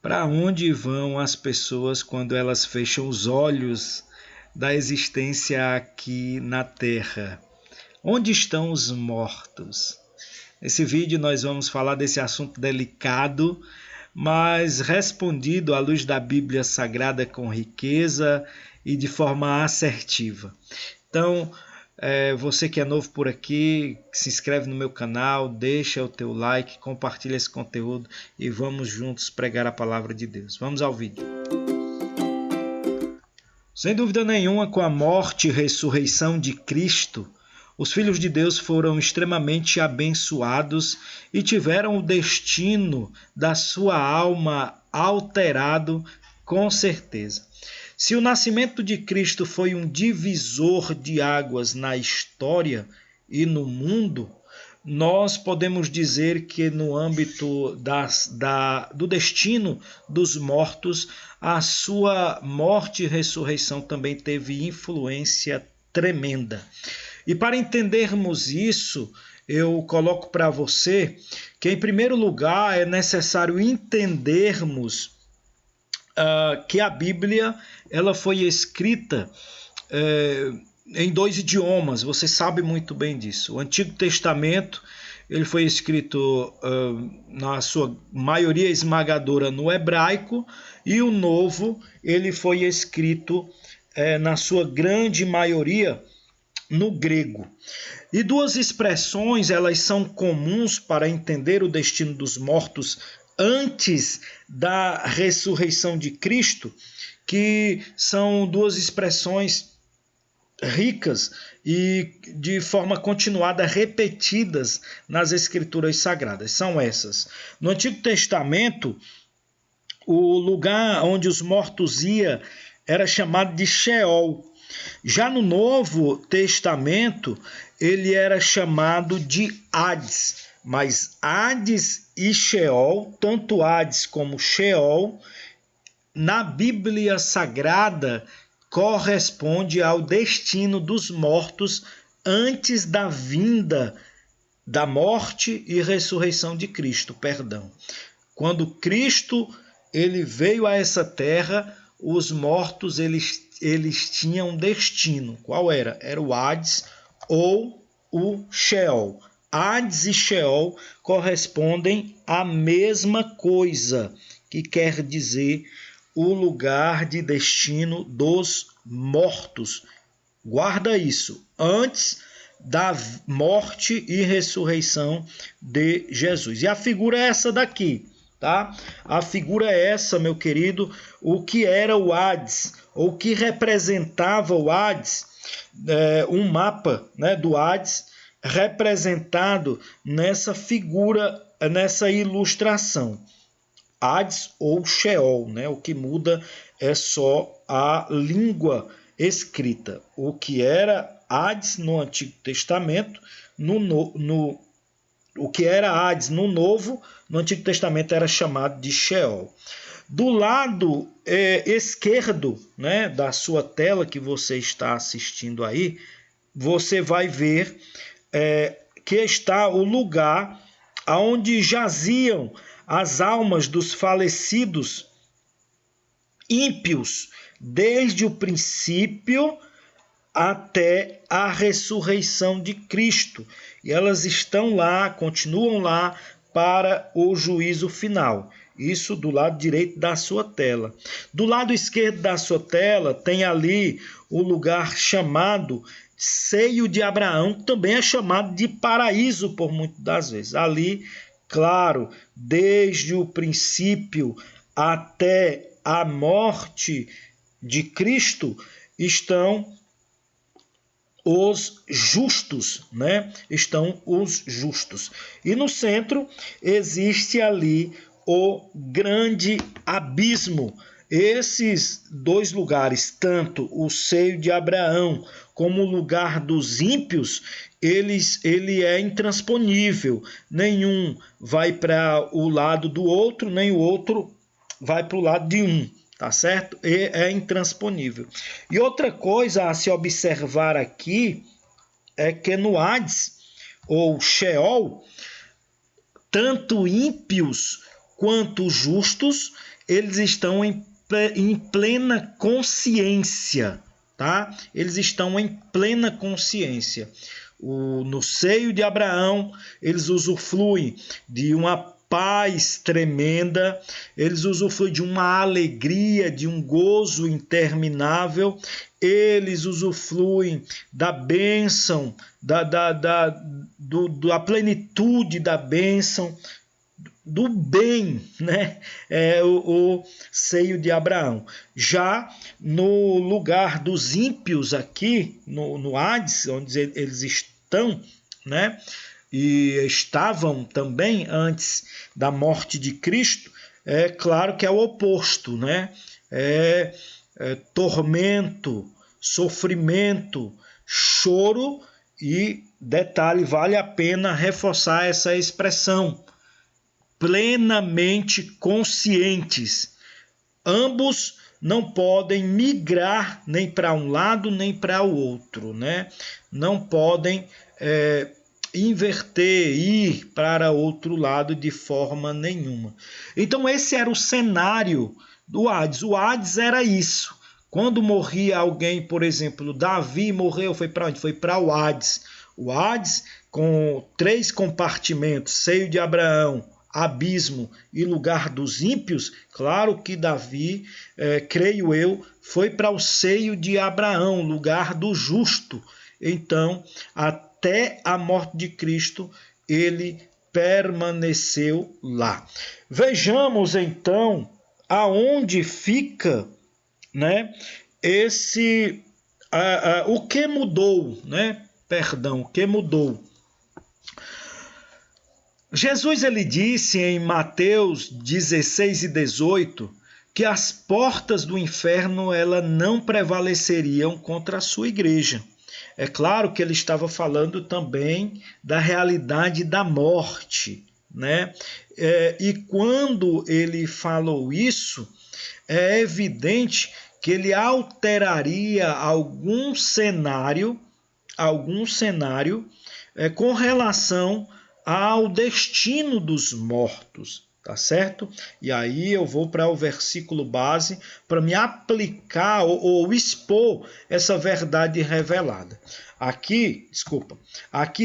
Para onde vão as pessoas quando elas fecham os olhos da existência aqui na Terra? Onde estão os mortos? Nesse vídeo nós vamos falar desse assunto delicado, mas respondido à luz da Bíblia Sagrada com riqueza e de forma assertiva. Então, você que é novo por aqui, se inscreve no meu canal, deixa o teu like, compartilha esse conteúdo e vamos juntos pregar a palavra de Deus. Vamos ao vídeo. Sem dúvida nenhuma, com a morte e ressurreição de Cristo, os filhos de Deus foram extremamente abençoados e tiveram o destino da sua alma alterado, com certeza. Se o nascimento de Cristo foi um divisor de águas na história e no mundo, nós podemos dizer que no âmbito do destino dos mortos, a sua morte e ressurreição também teve influência tremenda. E para entendermos isso, eu coloco para você que, em primeiro lugar, é necessário entendermos que a Bíblia ela foi escrita em dois idiomas. Você sabe muito bem disso. O Antigo Testamento ele foi escrito na sua maioria esmagadora no hebraico, e o Novo ele foi escrito na sua grande maioria no grego. E duas expressões elas são comuns para entender o destino dos mortos antes da ressurreição de Cristo, que são duas expressões ricas e de forma continuada repetidas nas Escrituras Sagradas. São essas. No Antigo Testamento, o lugar onde os mortos iam era chamado de Sheol. Já no Novo Testamento, ele era chamado de Hades. Mas Hades e Sheol, tanto Hades como Sheol, na Bíblia Sagrada, corresponde ao destino dos mortos antes da vinda da morte e ressurreição de Cristo, Quando Cristo ele veio a essa terra, os mortos eles tinham um destino. Qual era? Era o Hades ou o Sheol. Hades e Sheol correspondem à mesma coisa, que quer dizer o lugar de destino dos mortos. Guarda isso, antes da morte e ressurreição de Jesus. E a figura é essa daqui, tá? A figura é essa, meu querido, o que era o Hades, ou o que representava o Hades, um mapa, né, do Hades, representado nessa figura, nessa ilustração. Hades ou Sheol, né? O que muda é só a língua escrita. O que era Hades no Antigo Testamento, o que era Hades no Novo, no Antigo Testamento era chamado de Sheol. Do lado esquerdo, né, da sua tela que você está assistindo aí, você vai ver que está o lugar onde jaziam as almas dos falecidos ímpios, desde o princípio até a ressurreição de Cristo. E elas estão lá, continuam lá para o juízo final. Isso do lado direito da sua tela. Do lado esquerdo da sua tela tem ali o lugar chamado Seio de Abraão, que também é chamado de paraíso por muitas das vezes. Ali, claro, desde o princípio até a morte de Cristo estão os justos, né? Estão os justos. E no centro existe ali o grande abismo. Esses dois lugares, tanto o seio de Abraão como o lugar dos ímpios, ele é intransponível. Nenhum vai para o lado do outro, nem o outro vai para o lado de um. Tá certo? E é intransponível. E outra coisa a se observar aqui é que no Hades, ou Sheol, tanto ímpios quanto justos, eles estão em plena consciência, tá? Eles estão em plena consciência. No seio de Abraão, eles usufruem de uma paz tremenda, eles usufruem de uma alegria, de um gozo interminável, eles usufruem da bênção, da plenitude da bênção, do bem, né? O seio de Abraão. Já no lugar dos ímpios aqui, no Hades, onde eles estão, né? E estavam também antes da morte de Cristo, é claro que é o oposto, né? É tormento, sofrimento, choro e, detalhe, vale a pena reforçar essa expressão, plenamente conscientes. Ambos não podem migrar nem para um lado nem para o outro, né? Não podem inverter, ir para outro lado de forma nenhuma. Então esse era o cenário do Hades. O Hades era isso. Quando morria alguém, por exemplo, Davi morreu, foi para onde? Foi para o Hades. O Hades, com 3 compartimentos, seio de Abraão, abismo e lugar dos ímpios, claro que Davi, creio eu, foi para o seio de Abraão, lugar do justo. Então, até a morte de Cristo, ele permaneceu lá. Vejamos então aonde fica, né, o que mudou, né? Perdão, o que mudou? Jesus ele disse em Mateus 16 e 18 que as portas do inferno ela não prevaleceriam contra a sua igreja. É claro que ele estava falando também da realidade da morte, né? E quando ele falou isso, é evidente que ele alteraria algum cenário com relação ao destino dos mortos, tá certo? E aí eu vou para o versículo base para me aplicar ou expor essa verdade revelada. Aqui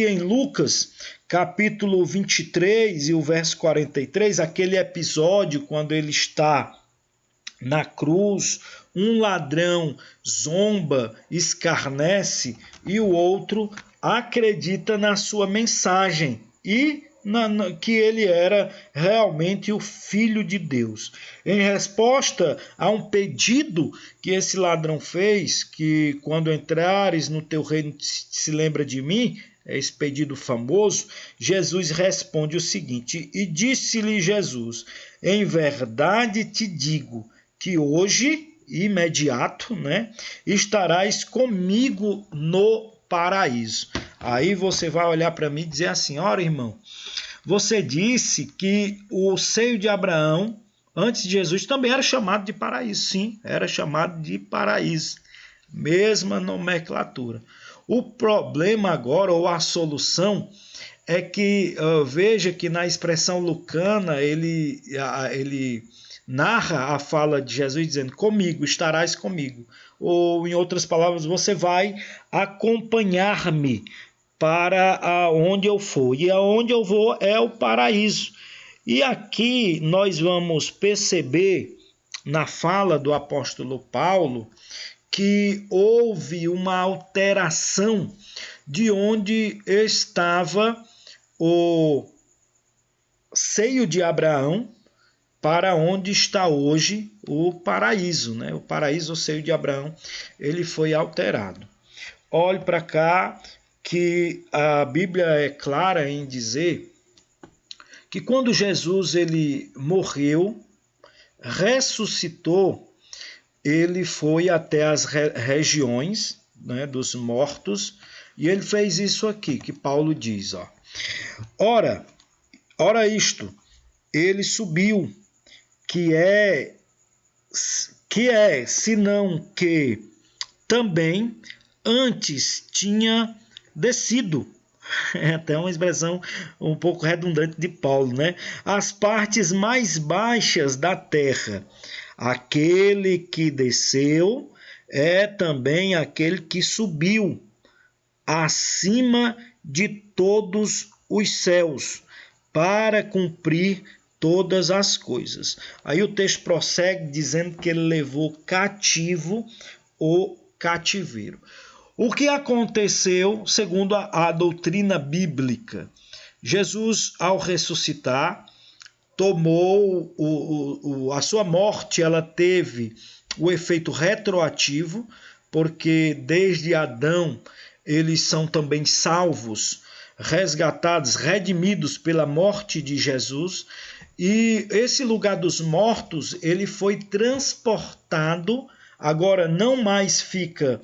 em Lucas, capítulo 23 e o verso 43, aquele episódio quando ele está na cruz, um ladrão zomba, escarnece e o outro acredita na sua mensagem e que ele era realmente o Filho de Deus. Em resposta a um pedido que esse ladrão fez, que quando entrares no teu reino se lembra de mim, esse pedido famoso, Jesus responde o seguinte: e disse-lhe Jesus, em verdade te digo, que hoje, imediato, né, estarás comigo no paraíso. Aí você vai olhar para mim e dizer assim: ora, irmão, você disse que o seio de Abraão, antes de Jesus, também era chamado de paraíso. Sim, era chamado de paraíso. Mesma nomenclatura. O problema agora, ou a solução, é que, veja que na expressão lucana, ele narra a fala de Jesus dizendo: comigo, estarás comigo. Ou, em outras palavras, você vai acompanhar-me para onde eu for. E aonde eu vou é o paraíso. E aqui nós vamos perceber, na fala do apóstolo Paulo, que houve uma alteração de onde estava o seio de Abraão para onde está hoje o paraíso, né? O paraíso, o seio de Abraão, ele foi alterado. Olhe para cá que a Bíblia é clara em dizer que quando Jesus ele morreu, ressuscitou, ele foi até as regiões, né, dos mortos, e ele fez isso aqui que Paulo diz, ó. Ora isto, ele subiu, que é senão que também antes tinha descido É até uma expressão um pouco redundante de Paulo, né? As partes mais baixas da terra. Aquele que desceu é também aquele que subiu acima de todos os céus para cumprir todas as coisas. Aí o texto prossegue dizendo que ele levou cativo o cativeiro. O que aconteceu segundo a doutrina bíblica? Jesus, ao ressuscitar, tomou a sua morte, ela teve o efeito retroativo, porque desde Adão eles são também salvos, resgatados, redimidos pela morte de Jesus, e esse lugar dos mortos, ele foi transportado, agora não mais fica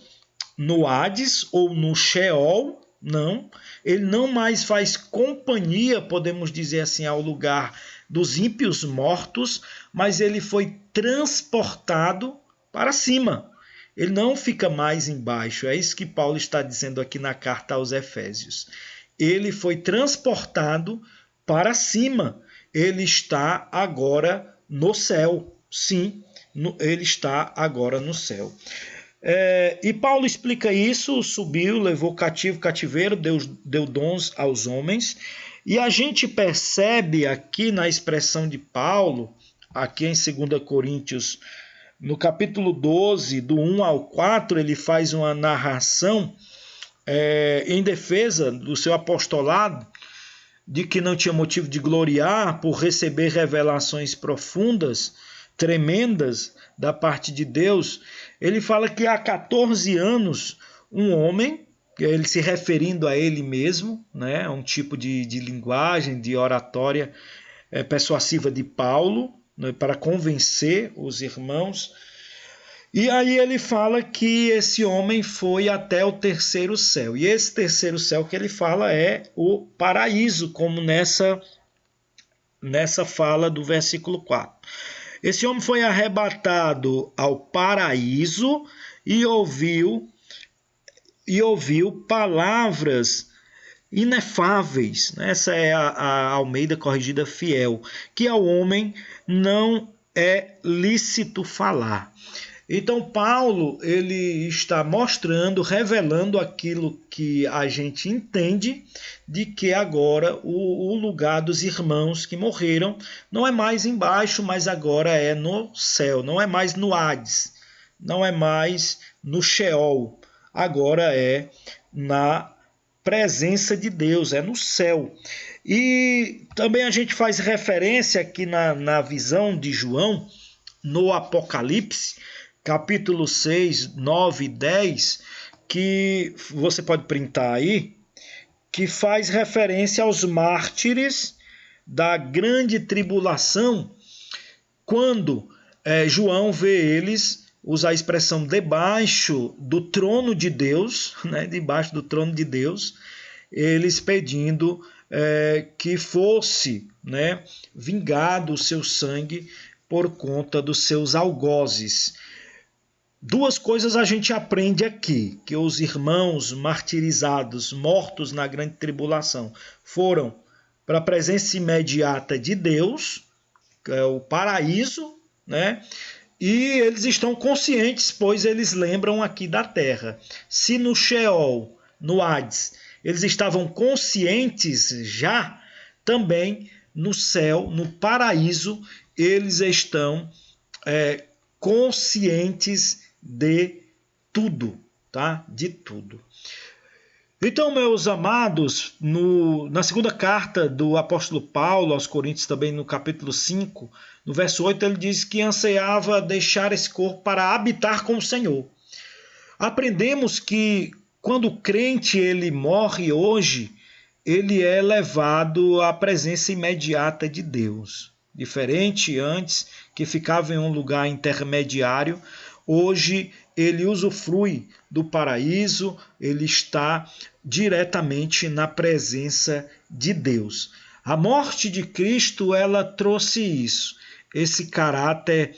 no Hades ou no Sheol, não, ele não mais faz companhia, podemos dizer assim, ao lugar dos ímpios mortos, mas ele foi transportado para cima. Ele não fica mais embaixo. É isso que Paulo está dizendo aqui na carta aos Efésios. Ele foi transportado para cima. Ele está agora no céu. Sim, ele está agora no céu. E Paulo explica isso, subiu, levou cativeiro, deu dons aos homens. E a gente percebe aqui na expressão de Paulo, aqui em 2 Coríntios, no capítulo 12, do 1 ao 4, ele faz uma narração em defesa do seu apostolado, de que não tinha motivo de gloriar por receber revelações profundas, tremendas da parte de Deus. Ele fala que há 14 anos um homem, ele se referindo a ele mesmo, né, um tipo de linguagem, de oratória persuasiva de Paulo, né, para convencer os irmãos. E aí ele fala que esse homem foi até o terceiro céu. E esse terceiro céu que ele fala é o paraíso, como nessa fala do versículo 4. Esse homem foi arrebatado ao paraíso e ouviu palavras inefáveis. Essa é a Almeida Corrigida Fiel, que ao homem não é lícito falar. Então Paulo ele está mostrando, revelando aquilo que a gente entende, de que agora o lugar dos irmãos que morreram não é mais embaixo, mas agora é no céu, não é mais no Hades, não é mais no Sheol, agora é na presença de Deus, é no céu. E também a gente faz referência aqui na visão de João, no Apocalipse, capítulo 6, 9 e 10, que você pode printar aí, que faz referência aos mártires da grande tribulação, quando João vê eles usar a expressão debaixo do trono de Deus, né, debaixo do trono de Deus, eles pedindo que fosse, né, vingado o seu sangue por conta dos seus algozes. Duas coisas a gente aprende aqui, que os irmãos martirizados, mortos na grande tribulação, foram para a presença imediata de Deus, que é o paraíso, né? E eles estão conscientes, pois eles lembram aqui da terra. Se no Sheol, no Hades, eles estavam conscientes já, também no céu, no paraíso, eles estão conscientes de tudo, tá? De tudo. Então, meus amados, na segunda carta do apóstolo Paulo aos Coríntios, também no capítulo 5, no verso 8, ele diz que ansiava deixar esse corpo para habitar com o Senhor. Aprendemos que quando o crente ele morre hoje, ele é levado à presença imediata de Deus. Diferente antes, que ficava em um lugar intermediário, hoje ele usufrui do paraíso, ele está diretamente na presença de Deus. A morte de Cristo, ela trouxe isso, esse caráter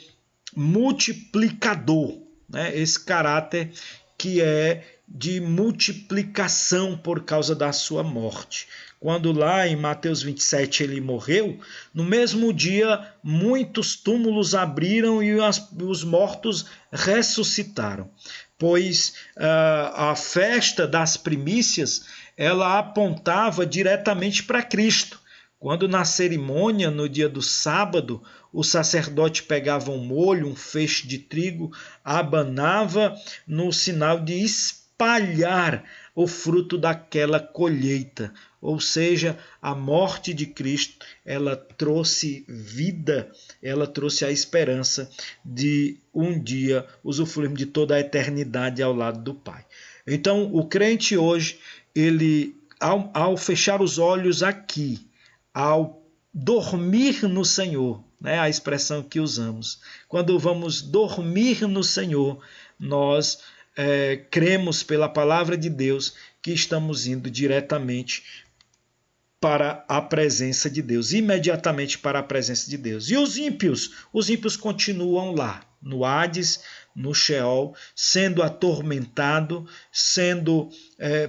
multiplicador, né? Esse caráter que é de multiplicação por causa da sua morte. Quando lá em Mateus 27 ele morreu, no mesmo dia muitos túmulos abriram e os mortos ressuscitaram. Pois a festa das primícias, ela apontava diretamente para Cristo. Quando na cerimônia, no dia do sábado, o sacerdote pegava um molho, um feixe de trigo, abanava no sinal de espalhar o fruto daquela colheita. Ou seja, a morte de Cristo, ela trouxe vida, ela trouxe a esperança de um dia usufruirmos de toda a eternidade ao lado do Pai. Então, o crente hoje, ele, ao fechar os olhos aqui, ao dormir no Senhor, né, a expressão que usamos. Quando vamos dormir no Senhor, nós cremos pela palavra de Deus que estamos indo diretamente para a presença de Deus, imediatamente para a presença de Deus. E os ímpios? Os ímpios continuam lá, no Hades, no Sheol, sendo atormentado,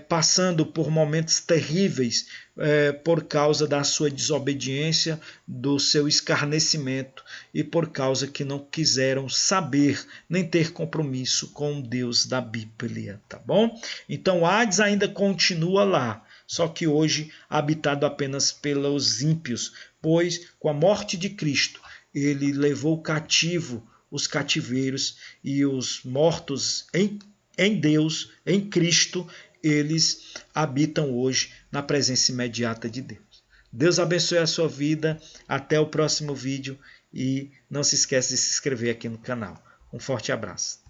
passando por momentos terríveis por causa da sua desobediência, do seu escarnecimento e por causa que não quiseram saber nem ter compromisso com o Deus da Bíblia, tá bom? Então Hades ainda continua lá, só que hoje habitado apenas pelos ímpios, pois com a morte de Cristo ele levou cativo os cativeiros e os mortos em Deus, em Cristo, eles habitam hoje na presença imediata de Deus. Deus abençoe a sua vida, até o próximo vídeo e não se esqueça de se inscrever aqui no canal. Um forte abraço.